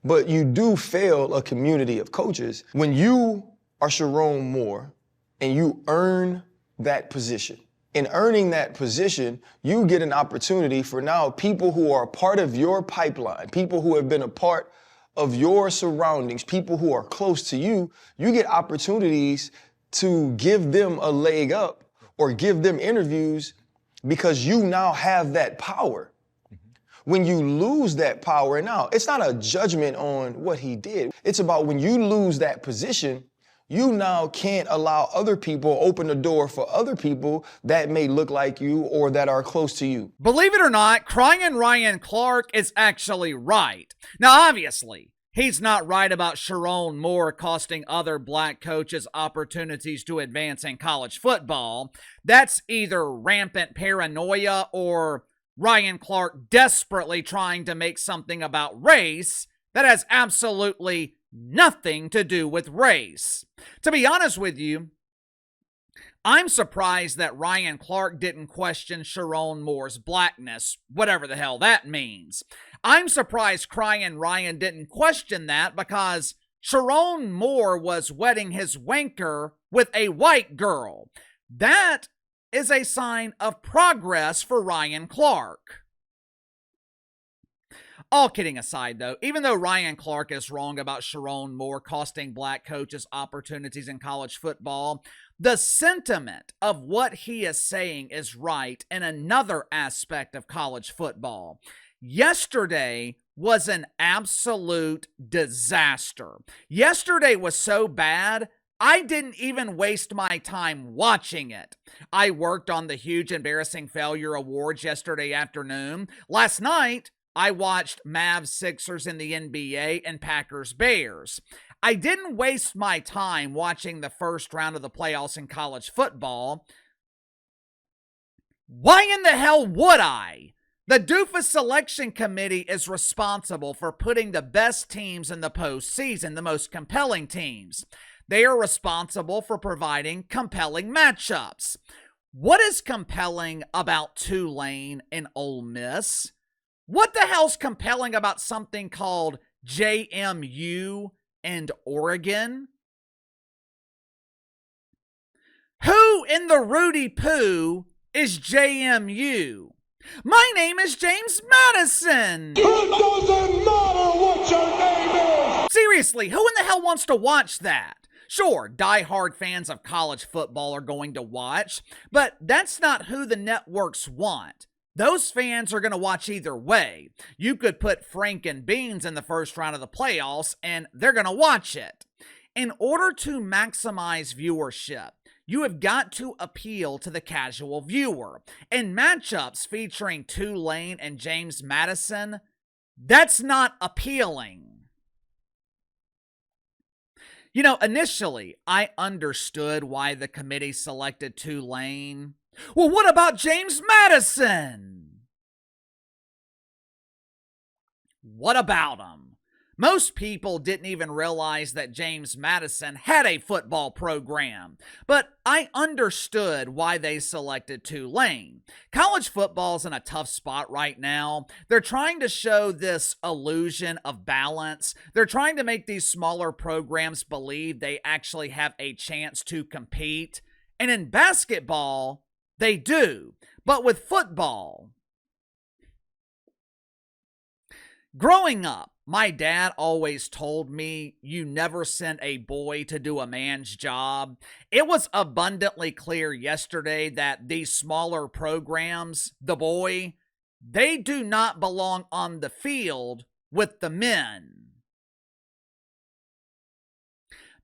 But you do fail a community of coaches when you are Sharon Moore and you earn that position. In earning that position, you get an opportunity for now people who are a part of your pipeline, people who have been a part of your surroundings, people who are close to you, you get opportunities to give them a leg up or give them interviews because you now have that power. When you lose that power now, it's not a judgment on what he did. It's about when you lose that position, you now can't allow other people, open the door for other people that may look like you or that are close to you. Believe it or not, crying Ryan Clark is actually right. Now, obviously, he's not right about Sharon Moore costing other black coaches opportunities to advance in college football. That's either rampant paranoia or Ryan Clark desperately trying to make something about race that has absolutely nothing to do with race. To be honest with you, I'm surprised that Ryan Clark didn't question Sharon Moore's blackness, whatever the hell that means. I'm surprised Crying Ryan didn't question that because Sharon Moore was wetting his wanker with a white girl. That is a sign of progress for Ryan Clark. All kidding aside, though, even though Ryan Clark is wrong about Sharon Moore costing black coaches opportunities in college football, the sentiment of what he is saying is right in another aspect of college football. Yesterday was an absolute disaster. Yesterday was so bad, I didn't even waste my time watching it. I worked on the huge embarrassing failure awards yesterday afternoon. Last night, I watched Mavs Sixers in the NBA and Packers Bears. I didn't waste my time watching the first round of the playoffs in college football. Why in the hell would I? The Doofus Selection Committee is responsible for putting the best teams in the postseason, the most compelling teams. They are responsible for providing compelling matchups. What is compelling about Tulane and Ole Miss? What the hell's compelling about something called JMU and Oregon? Who in the Rudy Poo is JMU? My name is James Madison. It doesn't matter what your name is. Seriously, who in the hell wants to watch that? Sure, diehard fans of college football are going to watch, but that's not who the networks want. Those fans are going to watch either way. You could put Frank and Beans in the first round of the playoffs, and they're going to watch it. In order to maximize viewership, you have got to appeal to the casual viewer. And matchups featuring Tulane and James Madison, that's not appealing. You know, initially, I understood why the committee selected Tulane. Well, what about James Madison? What about him? Most people didn't even realize that James Madison had a football program, but I understood why they selected Tulane. College football's in a tough spot right now. They're trying to show this illusion of balance. They're trying to make these smaller programs believe they actually have a chance to compete. And in basketball, they do. But with football, growing up, my dad always told me you never send a boy to do a man's job. It was abundantly clear yesterday that these smaller programs, the boy, they do not belong on the field with the men.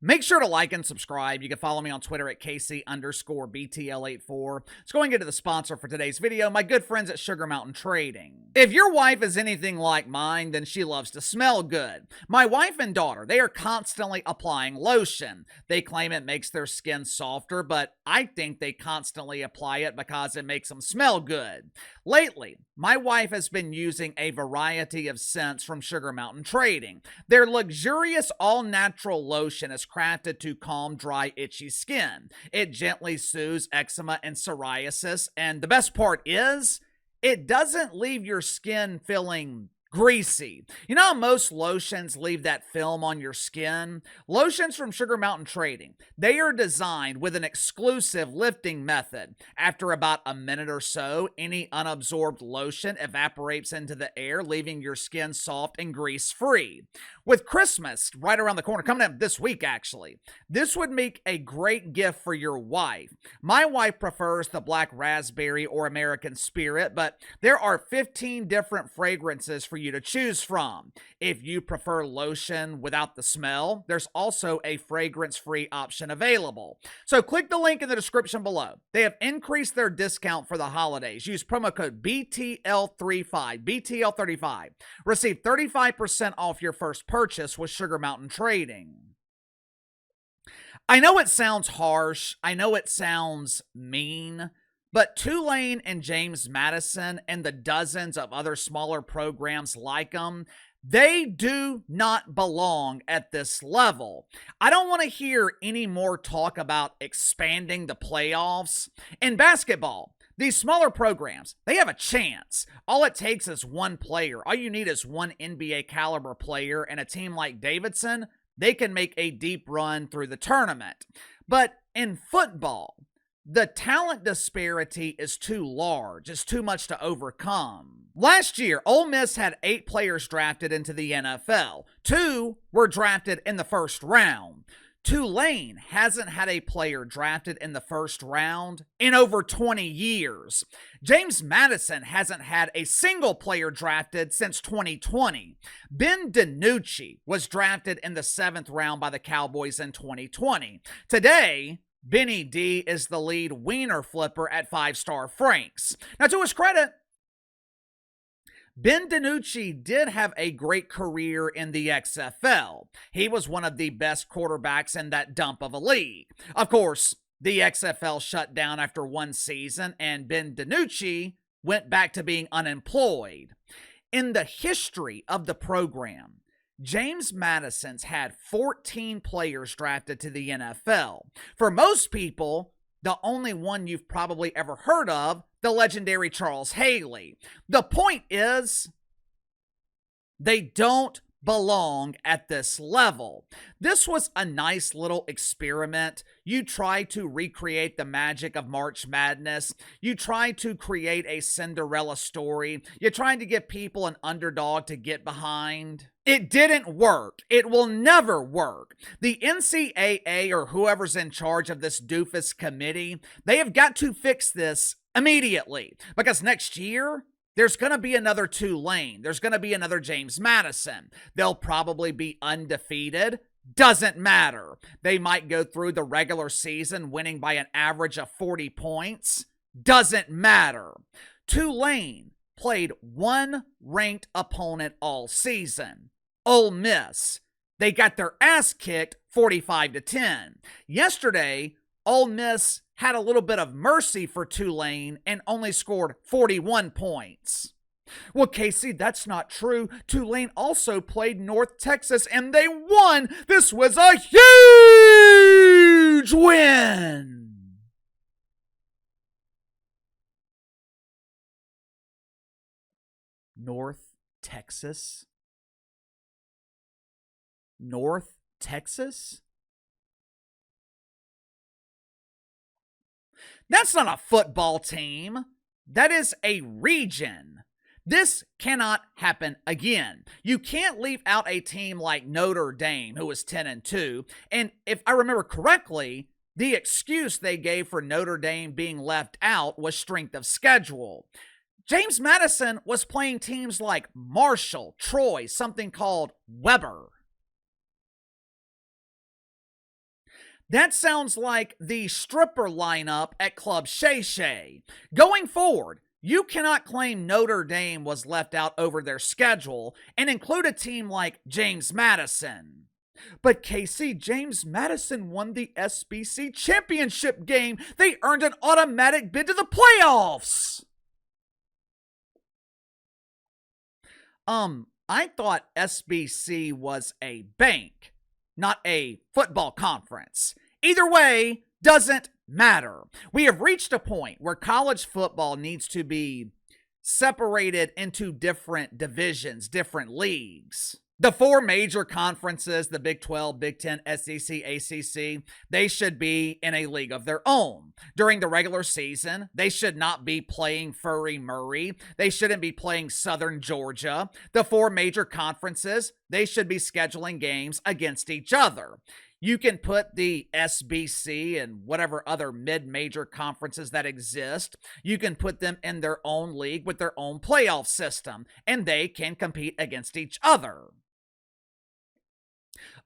Make sure to like and subscribe. You can follow me on Twitter at KC_BTL84. Let's go and get to the sponsor for today's video, my good friends at Sugar Mountain Trading. If your wife is anything like mine, then she loves to smell good. My wife and daughter, they are constantly applying lotion. They claim it makes their skin softer, but I think they constantly apply it because it makes them smell good. Lately, my wife has been using a variety of scents from Sugar Mountain Trading. Their luxurious all-natural lotion is crafted to calm dry, itchy skin. It gently soothes eczema and psoriasis, and the best part is, it doesn't leave your skin feeling greasy. You know how most lotions leave that film on your skin? Lotions from Sugar Mountain Trading. They are designed with an exclusive lifting method. After about a minute or so, any unabsorbed lotion evaporates into the air, leaving your skin soft and grease-free. With Christmas right around the corner, coming up this week actually, this would make a great gift for your wife. My wife prefers the black raspberry or American Spirit, but there are 15 different fragrances for you to choose from. If you prefer lotion without the smell, there's also a fragrance-free option available. So click the link in the description below. They have increased their discount for the holidays. Use promo code BTL35, BTL35. Receive 35% off your first purchase with Sugar Mountain Trading. I know it sounds harsh. I know it sounds mean. But Tulane and James Madison and the dozens of other smaller programs like them, they do not belong at this level. I don't want to hear any more talk about expanding the playoffs. In basketball, these smaller programs, they have a chance. All it takes is one player. All you need is one NBA caliber player, and a team like Davidson, they can make a deep run through the tournament. But in football, the talent disparity is too large. It's too much to overcome. Last year, Ole Miss had 8 players drafted into the NFL. 2 were drafted in the first round. Tulane hasn't had a player drafted in the first round in over 20 years. James Madison hasn't had a single player drafted since 2020. Ben DiNucci was drafted in the 7th round by the Cowboys in 2020. Today, Benny D is the lead wiener flipper at 5-Star Franks. Now, to his credit, Ben DiNucci did have a great career in the XFL. He was one of the best quarterbacks in that dump of a league. Of course, the XFL shut down after one season, and Ben DiNucci went back to being unemployed. In the history of the program, James Madison's had 14 players drafted to the NFL. For most people, the only one you've probably ever heard of, the legendary Charles Haley. The point is, they don't belong at this level. This was a nice little experiment. You try to recreate the magic of March Madness. You try to create a Cinderella story. You're trying to give people an underdog to get behind. It didn't work. It will never work. The NCAA or whoever's in charge of this doofus committee, they have got to fix this immediately, because next year, there's going to be another Tulane. There's going to be another James Madison. They'll probably be undefeated. Doesn't matter. They might go through the regular season winning by an average of 40 points. Doesn't matter. Tulane played one ranked opponent all season, Ole Miss. They got their ass kicked 45-10. Yesterday, Ole Miss had a little bit of mercy for Tulane and only scored 41 points. Well, Casey, that's not true. Tulane also played North Texas and they won. This was a huge win. North Texas? North Texas? That's not a football team. That is a region. This cannot happen again. You can't leave out a team like Notre Dame, who was 10-2. And if I remember correctly, the excuse they gave for Notre Dame being left out was strength of schedule. James Madison was playing teams like Marshall, Troy, something called Weber. That sounds like the stripper lineup at Club Shay Shay. Going forward, you cannot claim Notre Dame was left out over their schedule and include a team like James Madison. But KC, James Madison won the SBC championship game. They earned an automatic bid to the playoffs. I thought SBC was a bank, not a football conference. Either way, doesn't matter. We have reached a point where college football needs to be separated into different divisions, different leagues. The four major conferences, the Big 12, Big 10, SEC, ACC, they should be in a league of their own. During the regular season, they should not be playing Furry Murray. They shouldn't be playing Southern Georgia. The four major conferences, they should be scheduling games against each other. You can put the SBC and whatever other mid-major conferences that exist, you can put them in their own league with their own playoff system, and they can compete against each other.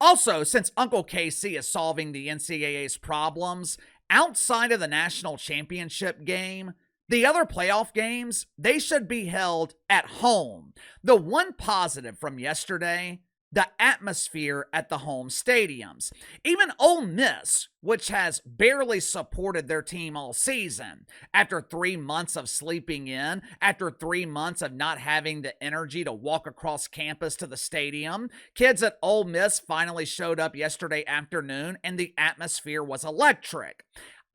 Also, since Uncle KC is solving the NCAA's problems, outside of the national championship game, the other playoff games, they should be held at home. The one positive from yesterday, the atmosphere at the home stadiums. Even Ole Miss, which has barely supported their team all season, after 3 months of sleeping in, after 3 months of not having the energy to walk across campus to the stadium, kids at Ole Miss finally showed up yesterday afternoon and the atmosphere was electric.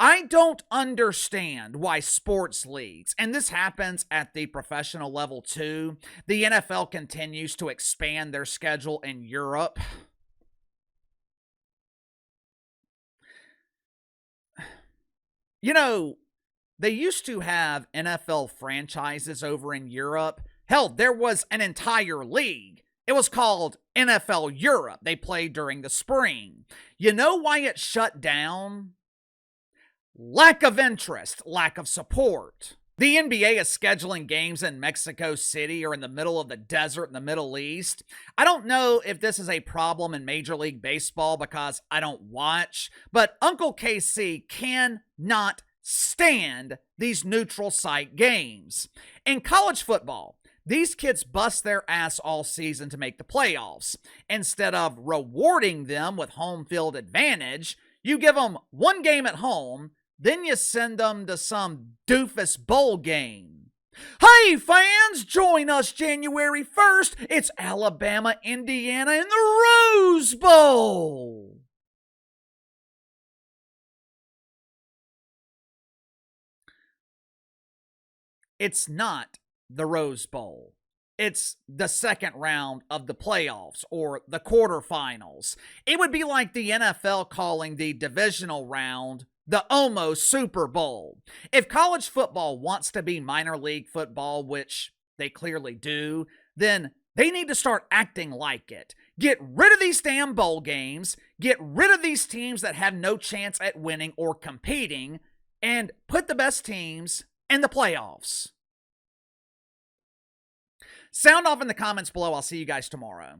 I don't understand why sports leagues, and this happens at the professional level too, the NFL continues to expand their schedule in Europe. You know, they used to have NFL franchises over in Europe. Hell, there was an entire league. It was called NFL Europe. They played during the spring. You know why it shut down? Lack of interest, lack of support. The NBA is scheduling games in Mexico City or in the middle of the desert in the Middle East. I don't know if this is a problem in Major League Baseball because I don't watch, but Uncle KC cannot stand these neutral site games. In college football, these kids bust their ass all season to make the playoffs. Instead of rewarding them with home field advantage, you give them one game at home, then you send them to some doofus bowl game. Hey fans, join us January 1st. It's Alabama, Indiana in the Rose Bowl. It's not the Rose Bowl. It's the second round of the playoffs or the quarterfinals. It would be like the NFL calling the divisional round the almost Super Bowl. If college football wants to be minor league football, which they clearly do, then they need to start acting like it. Get rid of these damn bowl games, get rid of these teams that have no chance at winning or competing, and put the best teams in the playoffs. Sound off in the comments below. I'll see you guys tomorrow.